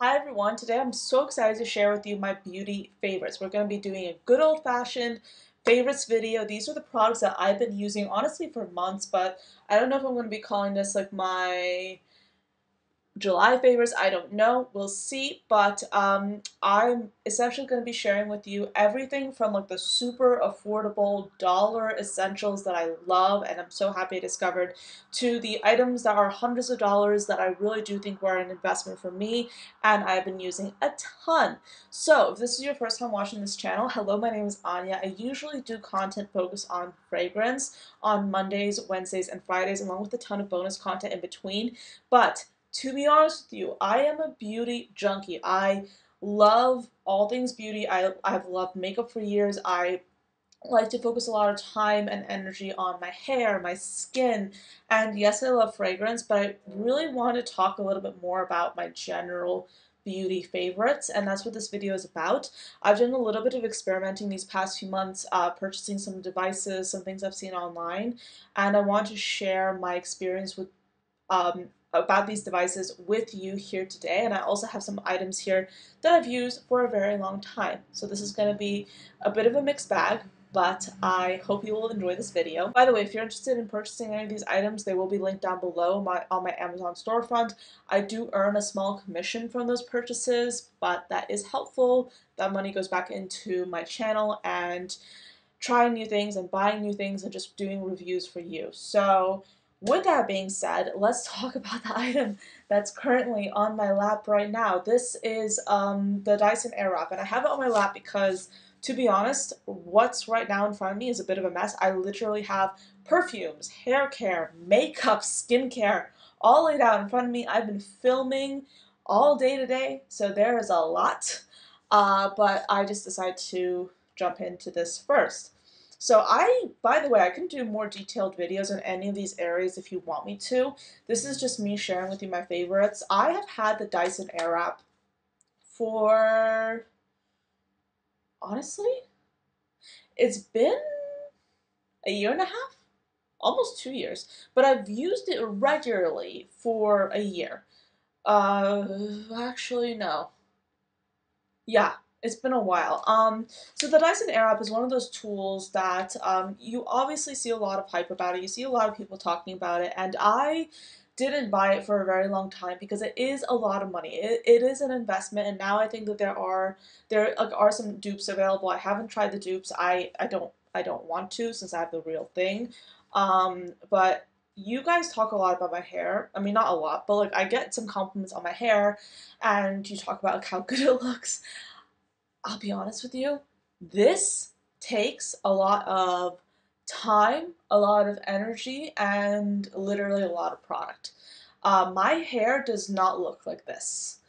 Hi everyone, today I'm so excited to share with you my beauty favorites. We're going to be doing a good old-fashioned favorites video. These are the products that I've been using honestly for months, but I don't know if I'm going to be calling this like my July favorites, I don't know, we'll see, but I'm essentially going to be sharing with you everything from like the super affordable dollar essentials that I love and I'm so happy I discovered, to the items that are hundreds of dollars that I really do think were an investment for me and I've been using a ton. So if this is your first time watching this channel, hello, my name is Anya. I usually do content focused on fragrance on Mondays, Wednesdays, and Fridays, along with a ton of bonus content in between, but to be honest with you, I am a beauty junkie. I love all things beauty. I've loved makeup for years. I like to focus a lot of time and energy on my hair, my skin, and yes, I love fragrance, but I really want to talk a little bit more about my general beauty favorites, and that's what this video is about. I've done a little bit of experimenting these past few months, purchasing some devices, some things I've seen online, and I want to share my experience with about these devices with you here today, and I also have some items here that I've used for a very long time. So this is going to be a bit of a mixed bag, but I hope you will enjoy this video. By the way, if you're interested in purchasing any of these items, they will be linked down below on my Amazon storefront. I do earn a small commission from those purchases, but that is helpful. That money goes back into my channel and trying new things and buying new things and just doing reviews for you. So with that being said, let's talk about the item that's currently on my lap right now. This is the Dyson Airwrap, and I have it on my lap because, to be honest, what's right now in front of me is a bit of a mess. I literally have perfumes, hair care, makeup, skincare, all laid out in front of me. I've been filming all day today, so there is a lot, but I just decided to jump into this first. So by the way, I can do more detailed videos on any of these areas if you want me to. This is just me sharing with you my favorites. I have had the Dyson Airwrap for, honestly, it's been a year and a half, almost 2 years, but I've used it regularly for a year. Actually, no. Yeah, it's been a while. So the Dyson Airwrap is one of those tools that you obviously see a lot of hype about it. You see a lot of people talking about it, and I didn't buy it for a very long time because it is a lot of money. It is an investment, and now I think that there like, are some dupes available. I haven't tried the dupes. I don't want to since I have the real thing. But you guys talk a lot about my hair. I mean, not a lot, but like I get some compliments on my hair, and you talk about like, how good it looks. I'll be honest with you, this takes a lot of time, a lot of energy, and literally a lot of product. My hair does not look like this.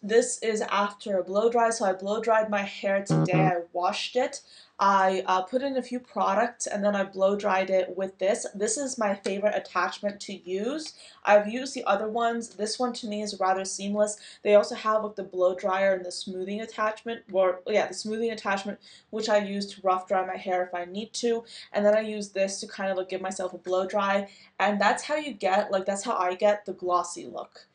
This is after a blow dry, so I blow dried my hair today. I washed it. I put in a few products and then I blow dried it with this. This is my favorite attachment to use. I've used the other ones. This one to me is rather seamless. They also have like the blow dryer and the smoothing attachment, or yeah, the smoothing attachment, which I use to rough dry my hair if I need to. And then I use this to kind of like give myself a blow dry. And that's how you get, like that's how I get the glossy look.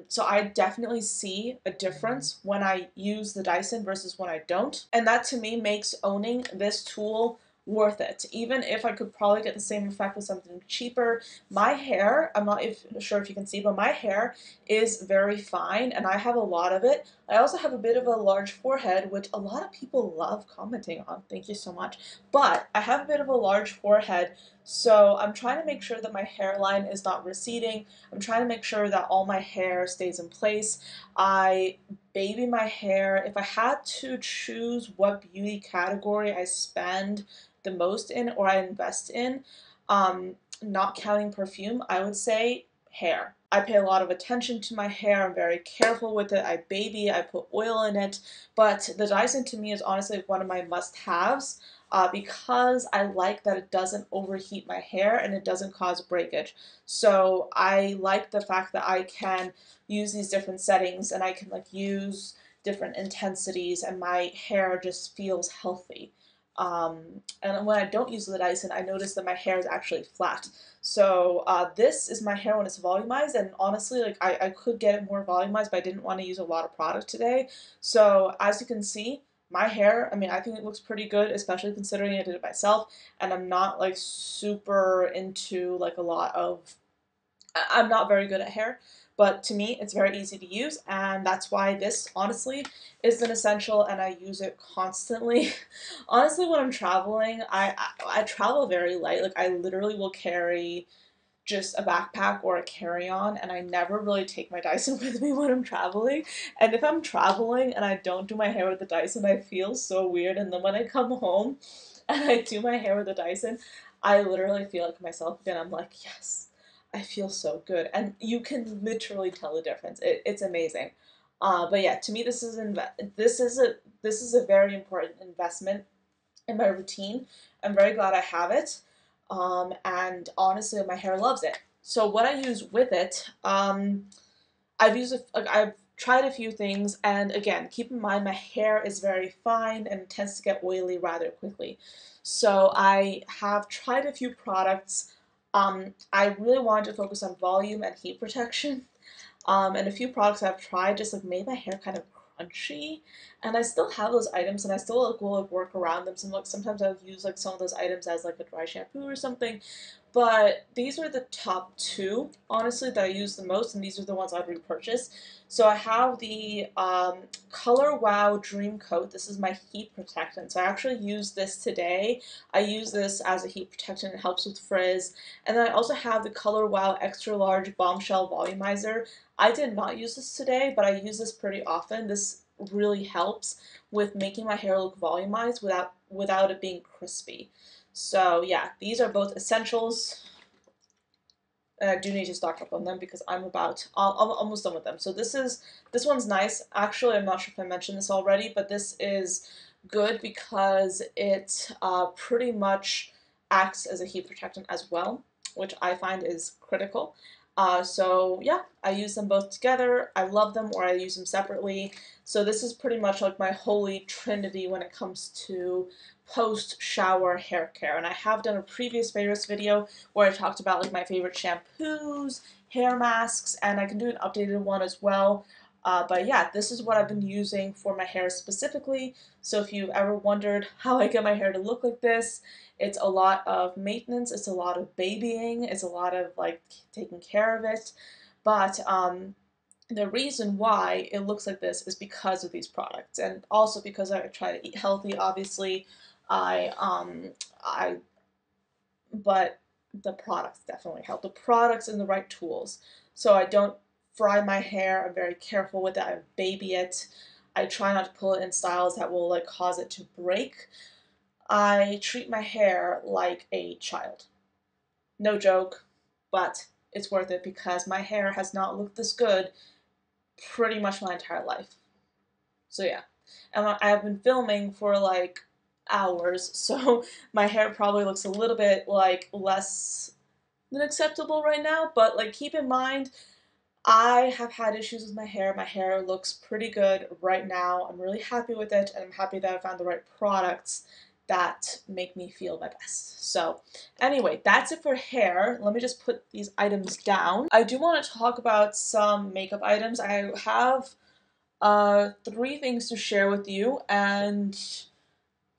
So I definitely see a difference when I use the Dyson versus when I don't. And that to me makes owning this tool worth it. Even if I could probably get the same effect with something cheaper, my hair, I'm not sure if you can see, but my hair is very fine and I have a lot of it. I also have a bit of a large forehead, which a lot of people love commenting on. Thank you so much. But I have a bit of a large forehead, so I'm trying to make sure that my hairline is not receding. I'm trying to make sure that all my hair stays in place. I baby my hair. If I had to choose what beauty category I spend the most in or I invest in, not counting perfume, I would say hair. I pay a lot of attention to my hair. I'm very careful with it. I baby, I put oil in it. But the Dyson to me is honestly one of my must-haves. Because I like that it doesn't overheat my hair and it doesn't cause breakage. So I like the fact that I can use these different settings and I can like use different intensities and my hair just feels healthy. And when I don't use the Dyson, I notice that my hair is actually flat. So this is my hair when it's volumized, and honestly, like I could get it more volumized, but I didn't want to use a lot of product today. So as you can see, my hair, I mean, I think it looks pretty good, especially considering I did it myself, and I'm not like super into like a lot of I'm not very good at hair, but to me, it's very easy to use, and that's why this honestly is an essential, and I use it constantly. Honestly, when I'm traveling, I travel very light. Like I literally will carry just a backpack or a carry-on, and I never really take my Dyson with me when I'm traveling. And if I'm traveling and I don't do my hair with the Dyson, I feel so weird. And then when I come home and I do my hair with the Dyson, I literally feel like myself again. I'm like, yes, I feel so good, and you can literally tell the difference. It's amazing. But yeah, to me, this is a very important investment in my routine. I'm very glad I have it. And honestly, my hair loves it. So what I use with it, I've tried a few things, and again, keep in mind my hair is very fine and tends to get oily rather quickly. So I have tried a few products. I really wanted to focus on volume and heat protection. And a few products I've tried just like made my hair kind of crunchy, and I still have those items, and I still like will like work around them. So like sometimes I'll use like some of those items as like a dry shampoo or something. But these are the top two, honestly, that I use the most, and these are the ones I'd repurchase. So I have the Color Wow Dream Coat. This is my heat protectant. So I actually used this today. I use this as a heat protectant. It helps with frizz. And then I also have the Color Wow Extra Large Bombshell Volumizer. I did not use this today, but I use this pretty often. This really helps with making my hair look volumized without it being crispy. So yeah, these are both essentials. And I do need to stock up on them because I'm almost done with them. So this one's nice. Actually, I'm not sure if I mentioned this already, but this is good because it pretty much acts as a heat protectant as well, which I find is critical. So yeah, I use them both together. I love them, or I use them separately. So this is pretty much like my holy trinity when it comes to post-shower hair care. And I have done a previous favorites video where I talked about like my favorite shampoos, hair masks, and I can do an updated one as well. But yeah, this is what I've been using for my hair specifically. So if you've ever wondered how I get my hair to look like this, it's a lot of maintenance, it's a lot of babying, it's a lot of like taking care of it. But the reason why it looks like this is because of these products, and also because I try to eat healthy. Obviously, I I but the products definitely help. The products and the right tools. So I don't fry my hair. I'm very careful with it. I baby it. I try not to pull it in styles that will like cause it to break. I treat my hair like a child. No joke, but it's worth it because my hair has not looked this good pretty much my entire life. So yeah, and I have been filming for like hours, so my hair probably looks a little bit like less than acceptable right now, but like keep in mind, I have had issues with my hair. My hair looks pretty good right now. I'm really happy with it, and I'm happy that I found the right products that make me feel my best. So anyway, that's it for hair. Let me just put these items down. I do want to talk about some makeup items. I have three things to share with you, and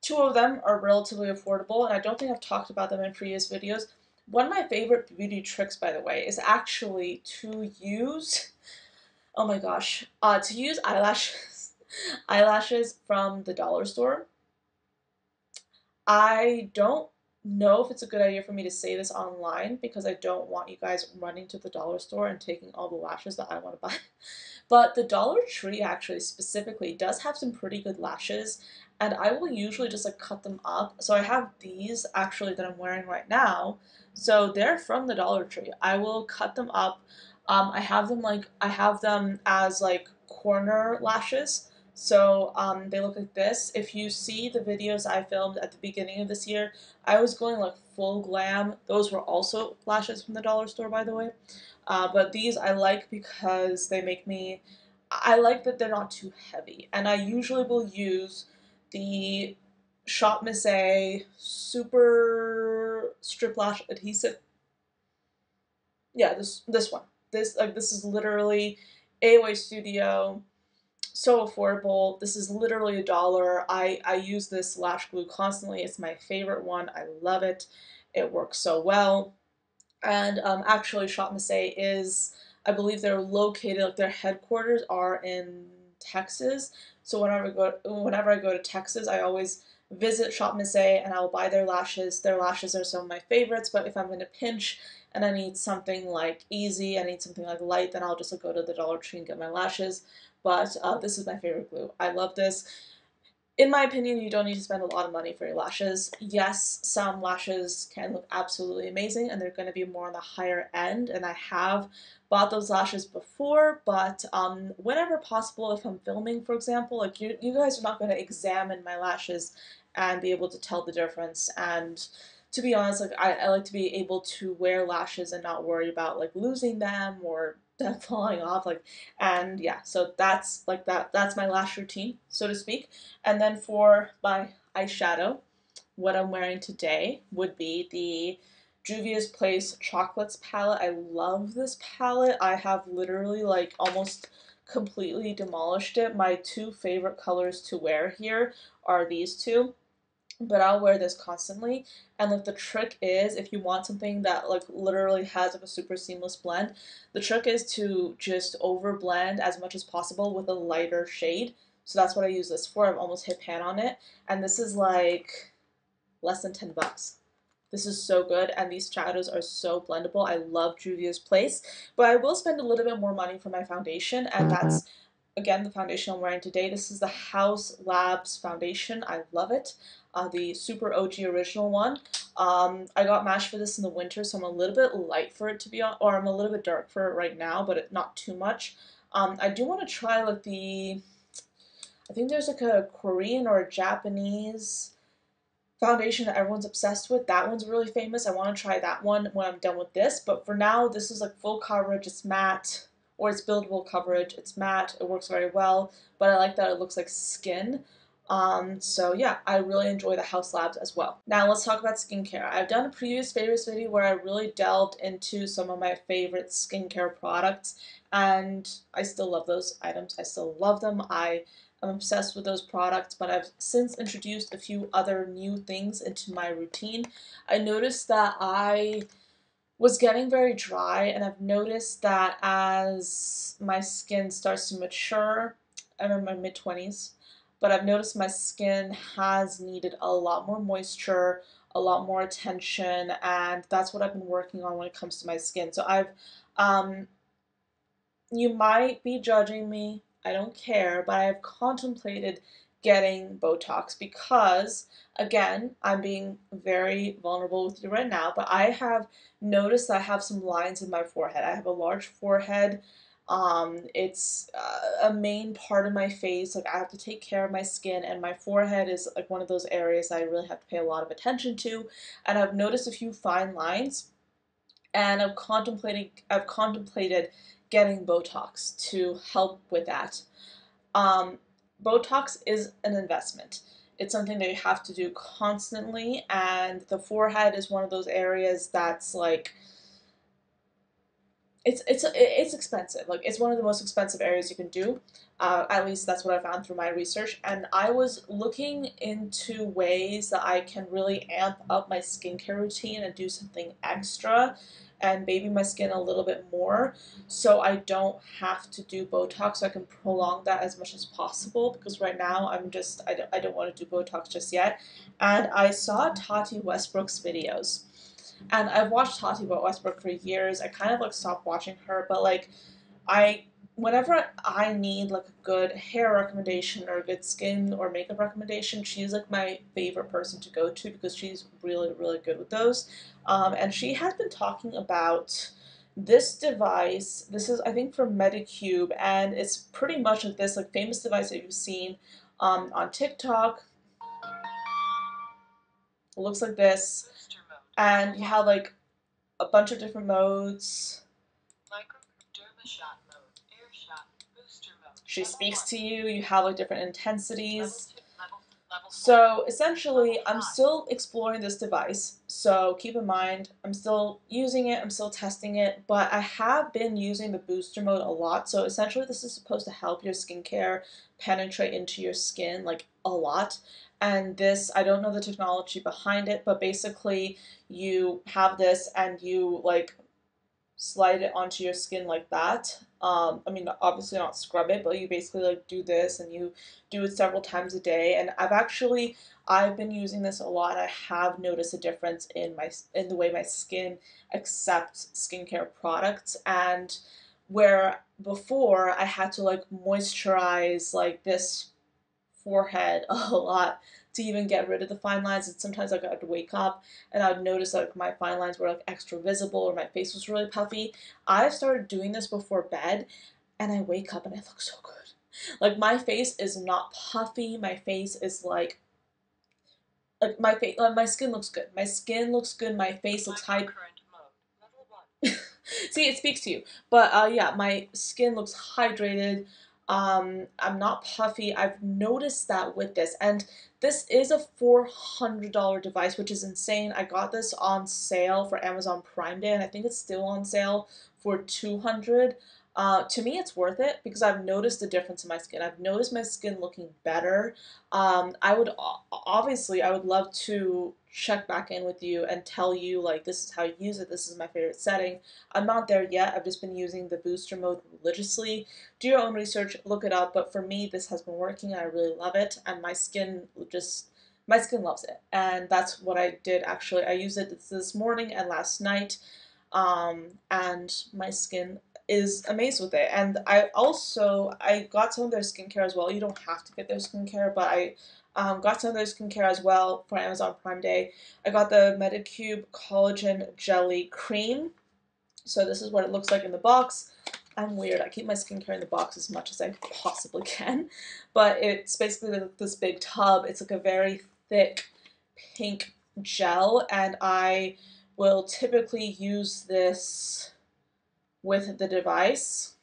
two of them are relatively affordable, and I don't think I've talked about them in previous videos. One of my favorite beauty tricks, by the way, is actually to use, oh my gosh, to use eyelashes, eyelashes from the dollar store. I don't know if it's a good idea for me to say this online because I don't want you guys running to the dollar store and taking all the lashes that I want to buy. But the Dollar Tree actually specifically does have some pretty good lashes, and I will usually just like cut them up. So I have these actually that I'm wearing right now. So they're from the Dollar Tree. I will cut them up. I have them as like corner lashes. So they look like this. If you see the videos I filmed at the beginning of this year, I was going like full glam. Those were also lashes from the dollar store, by the way. But these I like because they make me, I like that they're not too heavy. And I usually will use the Shop Miss A Super Strip Lash Adhesive. Yeah, this one. This is literally AOA Studio, so affordable. This is literally $1. I use this lash glue constantly. It's my favorite one. I love it. It works so well. And actually, Shop Miss A is, I believe they're located, like their headquarters are in Texas. So whenever I go to Texas, I always visit Shop Miss A and I will buy their lashes. Their lashes are some of my favorites, but if I'm in a pinch and I need something like easy, I need something like light, then I'll just like, go to the Dollar Tree and get my lashes. But this is my favorite glue. I love this. In my opinion, you don't need to spend a lot of money for your lashes. Yes, some lashes can look absolutely amazing and they're going to be more on the higher end, and I have bought those lashes before, but whenever possible, if I'm filming, for example, like you guys are not going to examine my lashes and be able to tell the difference. And to be honest, like I like to be able to wear lashes and not worry about like losing them or them falling off. Like, and yeah, so that's like that's my lash routine, so to speak. And then for my eyeshadow, what I'm wearing today would be the Juvia's Place Chocolates palette. I love this palette. I have literally like almost completely demolished it. My two favorite colors to wear here are these two, but I'll wear this constantly. And like the trick is, if you want something that like literally has like a super seamless blend, the trick is to just over blend as much as possible with a lighter shade. So that's what I use this for. I've almost hit pan on it, and this is like less than $10. This is so good, and these shadows are so blendable. I love Juvia's Place, but I will spend a little bit more money for my foundation, and that's again the foundation I'm wearing today. This is the House Labs foundation. I love it. The super OG original one. I got matched for this in the winter, so I'm a little bit light for it to be on, or I'm a little bit dark for it right now, but not too much. I do want to try like I think there's like a Korean or a Japanese foundation that everyone's obsessed with. That one's really famous. I want to try that one when I'm done with this. But for now, this is like full coverage. It's matte, or it's buildable coverage. It's matte. It works very well. But I like that it looks like skin. So yeah, I really enjoy the House Labs as well. Now let's talk about skincare. I've done a previous favorites video where I really delved into some of my favorite skincare products, and I still love those items. I still love them. I'm obsessed with those products, but I've since introduced a few other new things into my routine. I noticed that I was getting very dry, and I've noticed that as my skin starts to mature, I'm in my mid 20s, but I've noticed my skin has needed a lot more moisture, a lot more attention, and that's what I've been working on when it comes to my skin. So um, you might be judging me, I don't care, but I have contemplated getting Botox because, again, I'm being very vulnerable with you right now, but I have noticed I have some lines in my forehead. I have a large forehead. It's a main part of my face. Like I have to take care of my skin, and my forehead is like one of those areas I really have to pay a lot of attention to. And I've noticed a few fine lines, and I've contemplated getting Botox to help with that. Um, Botox is an investment. It's something that you have to do constantly, and the forehead is one of those areas that's like it's expensive. Like it's one of the most expensive areas you can do. At least that's what I found through my research. And I was looking into ways that I can really amp up my skincare routine and do something extra and baby my skin a little bit more, so I don't have to do Botox. So I can prolong that as much as possible, because right now I don't want to do Botox just yet. And I saw Tati Westbrook's videos, and I've watched Tati Westbrook for years. I kind of like stopped watching her, but like I whenever I need like a good hair recommendation or a good skin or makeup recommendation, she's like my favorite person to go to because she's really, really good with those. And she has been talking about this device. This is, I think, from Medicube, and it's pretty much like this like famous device that you've seen on TikTok. It looks like this, and you have like a bunch of different modes. She speaks to you. You have like different intensities. So essentially, I'm still exploring this device. So keep in mind, I'm still using it, I'm still testing it, but I have been using the booster mode a lot. So essentially, this is supposed to help your skincare penetrate into your skin like a lot. And this, I don't know the technology behind it, but basically, you have this and you like slide it onto your skin like that. I mean, obviously not scrub it, but you basically like do this and you do it several times a day. And I've been using this a lot. And I have noticed a difference in the way my skin accepts skincare products. And where before I had to like moisturize like this forehead a lot to even get rid of the fine lines. And sometimes like I'd wake up and I'd notice like my fine lines were like extra visible or my face was really puffy. I've started doing this before bed and I wake up and I look so good. Like my face is not puffy. My face is my skin looks good. My skin looks good. My face looks high. See, it speaks to you. But yeah, my skin looks hydrated. I'm not puffy. I've noticed that with this. And this is a $400 device, which is insane. I got this on sale for Amazon Prime Day, and I think it's still on sale for 200. To me, it's worth it because I've noticed a difference in my skin. I've noticed my skin looking better. Obviously, I would love to check back in with you and tell you like this is how you use it. This is my favorite setting. I'm not there yet. I've just been using the booster mode religiously. Do your own research, look it up. But for me, this has been working. I really love it, and my skin loves it. And that's what I did actually. I used it this morning and last night, and my skin is amazed with it. And I got some of their skincare as well. You don't have to get their skincare, but I got some of their skincare as well for Amazon Prime Day. I got the Medicube Collagen Jelly Cream. So this is what it looks like in the box. I'm weird. I keep my skincare in the box as much as I possibly can. But it's basically like this big tub. It's like a very thick pink gel, and I will typically use this with the device.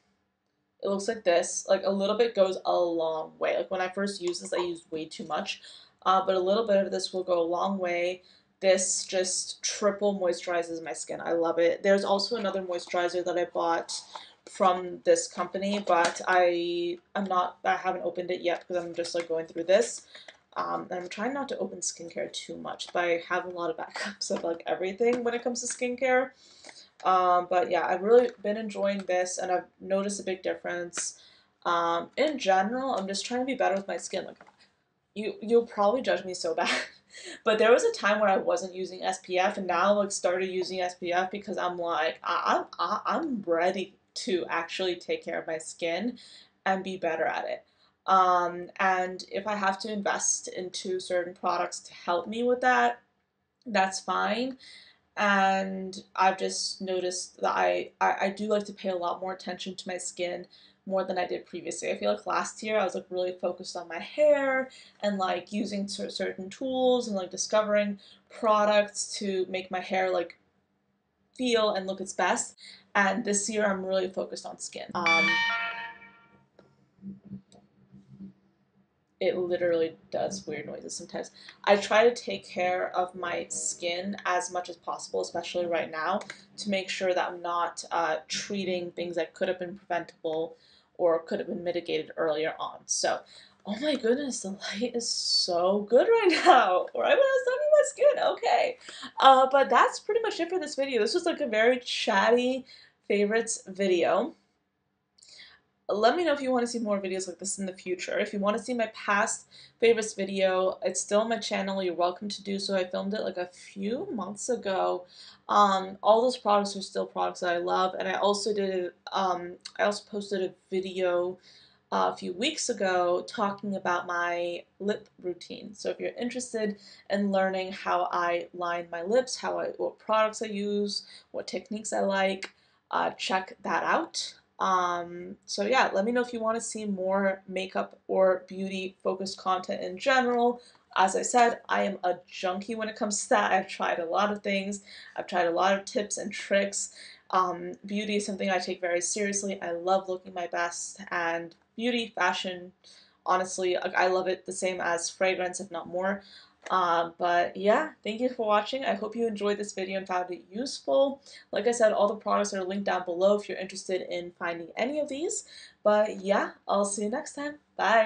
It looks like this. Like a little bit goes a long way. Like when I first used this, I used way too much. But a little bit of this will go a long way. This just triple moisturizes my skin. I love it. There's also another moisturizer that I bought from this company, but I haven't opened it yet because I'm just like going through this. And I'm trying not to open skincare too much, but I have a lot of backups of like everything when it comes to skincare. But yeah, I've really been enjoying this and I've noticed a big difference. In general, I'm just trying to be better with my skin. Like you'll probably judge me so bad. But there was a time where I wasn't using SPF and now like started using SPF because I'm like I'm ready to actually take care of my skin and be better at it. And if I have to invest into certain products to help me with that, that's fine. And I've just noticed that I do like to pay a lot more attention to my skin more than I did previously. I feel like last year I was like really focused on my hair and like using certain tools and like discovering products to make my hair like feel and look its best. And this year I'm really focused on skin. It literally does weird noises sometimes. I try to take care of my skin as much as possible, especially right now, to make sure that I'm not treating things that could have been preventable or could have been mitigated earlier on. So, oh my goodness, the light is so good right now. Right when I was talking about skin, okay. But that's pretty much it for this video. This was like a very chatty favorites video. Let me know if you want to see more videos like this in the future. If you want to see my past favorites video, it's still on my channel. You're welcome to do so. I filmed it like a few months ago. All those products are still products that I love, and I also posted a video a few weeks ago talking about my lip routine. So if you're interested in learning how I line my lips, what products I use, what techniques I like, check that out. So yeah, let me know if you want to see more makeup or beauty focused content in general. As I said, I am a junkie when it comes to that. I've tried a lot of things. I've tried a lot of tips and tricks. Beauty is something I take very seriously. I love looking my best, and beauty, fashion, honestly, like, I love it the same as fragrance, if not more. But yeah, thank you for watching. I hope you enjoyed this video and found it useful. Like I said, all the products are linked down below if you're interested in finding any of these. But yeah, I'll see you next time. Bye!